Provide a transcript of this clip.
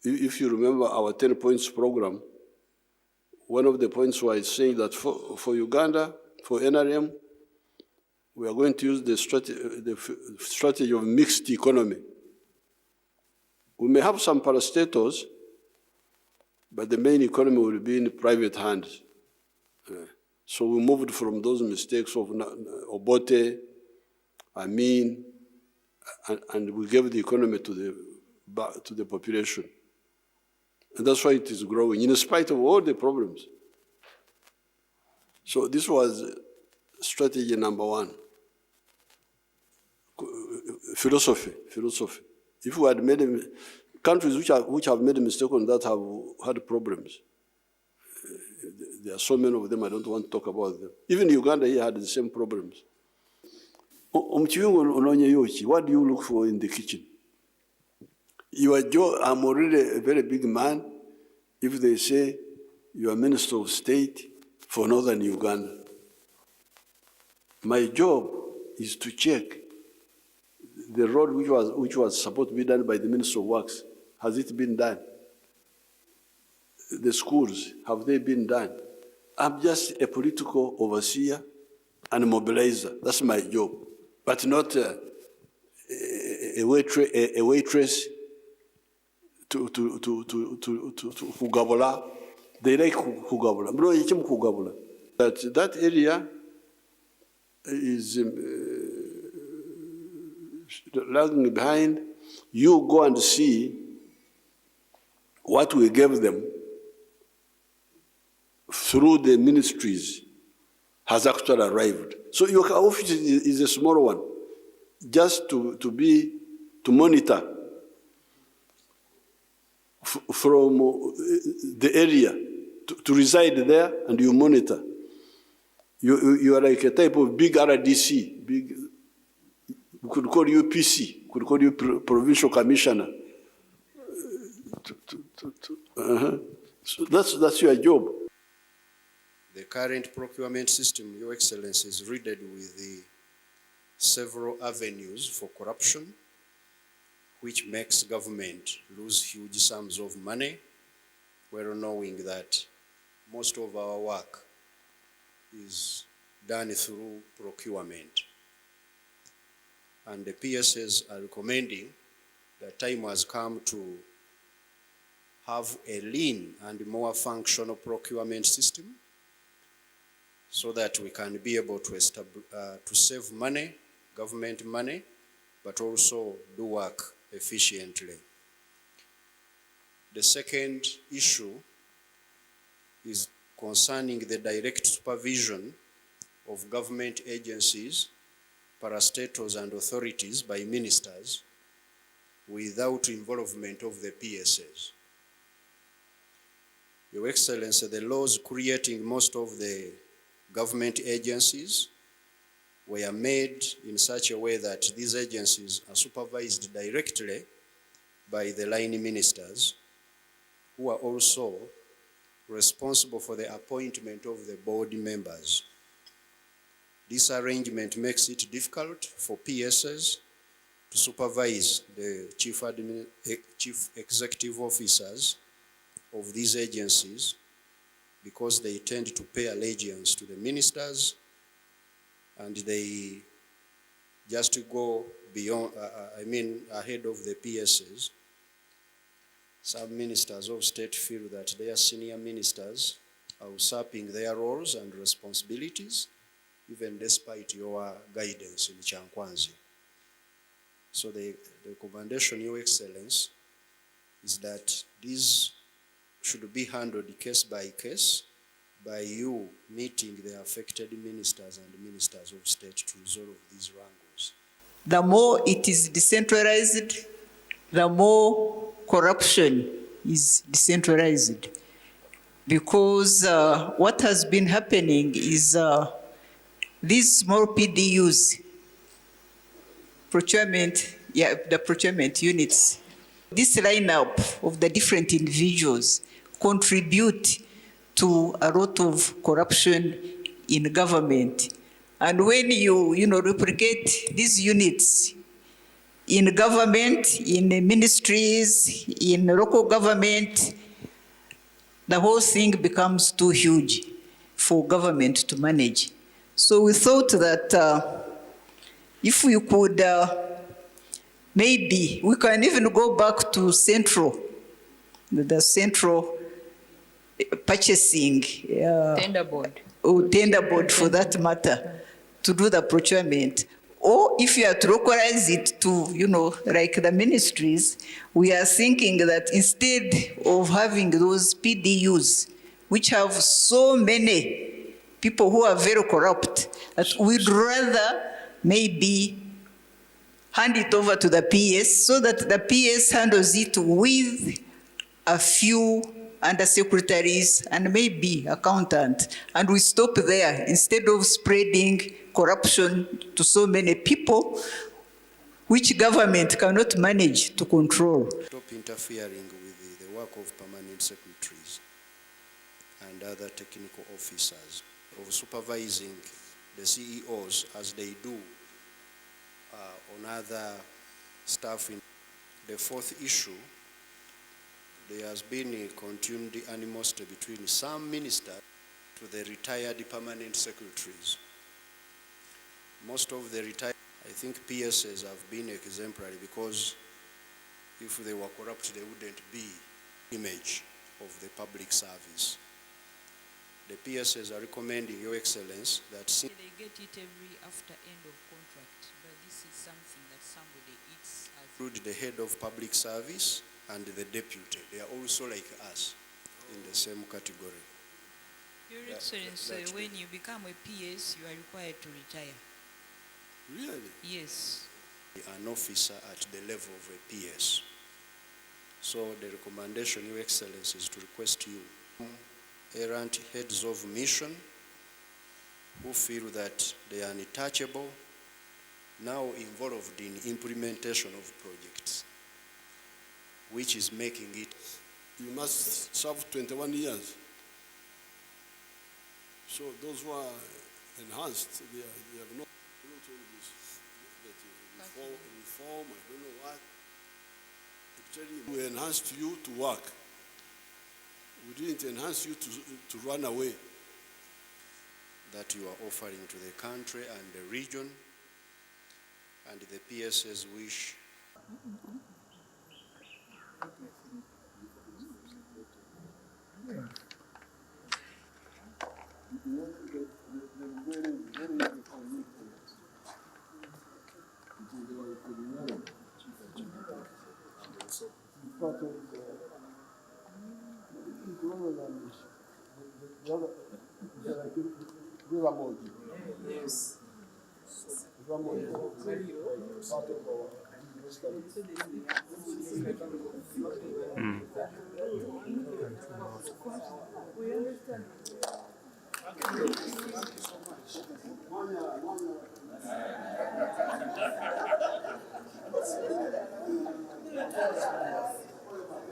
if you remember our 10 points program, one of the points was saying that for Uganda, for NRM, we are going to use the strategy of mixed economy. We may have some parastatals, but the main economy will be in private hands. So we moved from those mistakes of Obote, Amin, and we gave the economy to the population. And that's why it is growing, in spite of all the problems. So this was strategy number one. Philosophy. If we had made countries which have made a mistake on that have had problems. There are so many of them, I don't want to talk about them. Even Uganda here had the same problems. What do you look for in the kitchen? I'm already a very big man if they say you are Minister of State for Northern Uganda. My job is to check the road which was supposed to be done by the Minister of Works. Has it been done? The schools, have they been done? I'm just a political overseer and a mobilizer. That's my job. But not a waitress to kugabula. They like kugabula. That area is lagging behind. You go and see what we gave them through the ministries has actually arrived. So your office is a small one, just to monitor from the area, to reside there, and you monitor. You are like a type of big RDC, big. We could call you PC, could call you provincial commissioner. So that's your job. The current procurement system, Your Excellency, is riddled with the several avenues for corruption, which makes government lose huge sums of money, well knowing that most of our work is done through procurement. And the PSs are recommending that time has come to have a lean and more functional procurement system so that we can be able to save money, government money, but also do work efficiently. The second issue is concerning the direct supervision of government agencies, parastatals and authorities by ministers without involvement of the PSs. Your Excellency, the laws creating most of the government agencies were made in such a way that these agencies are supervised directly by the line ministers, who are also responsible for the appointment of the board members. This arrangement makes it difficult for PSs to supervise the chief executive officers of these agencies, because they tend to pay allegiance to the ministers and they just go beyond, ahead of the PSs. Some ministers of state feel that their senior ministers are usurping their roles and responsibilities, even despite your guidance in Chankwanzi. So the recommendation, Your Excellency, is that these should be handled case by case by you meeting the affected ministers and ministers of state to resolve these wrangles. The more it is decentralized, the more corruption is decentralized. Because what has been happening is these small PDUs, the procurement units, this lineup of the different individuals contribute to a lot of corruption in government. And when you replicate these units in government, in ministries, in local government, the whole thing becomes too huge for government to manage. So we thought that if we could, maybe we can even go back to the central purchasing. Tender board. Or tender board for that matter, to do the procurement. Or if you are to localize it to, like the ministries, we are thinking that instead of having those PDUs, which have so many people who are very corrupt, that we'd rather maybe hand it over to the PS so that the PS handles it with a few undersecretaries and maybe accountant, and we stop there instead of spreading corruption to so many people, which government cannot manage to control. Stop interfering with the work of permanent secretaries and other technical officers, of supervising the CEOs as they do on other staff. In the fourth issue, there has been a continued animosity between some ministers to the retired permanent secretaries. Most of the retired, I think PSs have been exemplary, because if they were corrupt, they wouldn't be image of the public service. The PSs are recommending Your Excellence that They get it every after end of contract, but this is something that somebody eats as include the head of public service and the deputy. They are also like us in the same category. Your Excellency, when you become a PS, you are required to retire. Really? Yes. An officer at the level of a PS. So the recommendation, Your Excellency, is to request you, errant heads of mission, who feel that they are untouchable, now involved in implementation of projects, which is making it. You must serve 21 years. So those who are enhanced, they have no this, reform, I don't know what. Actually, we enhanced you to work. We didn't enhance you to run away. That you are offering to the country and the region, and the PS's wish. Yes.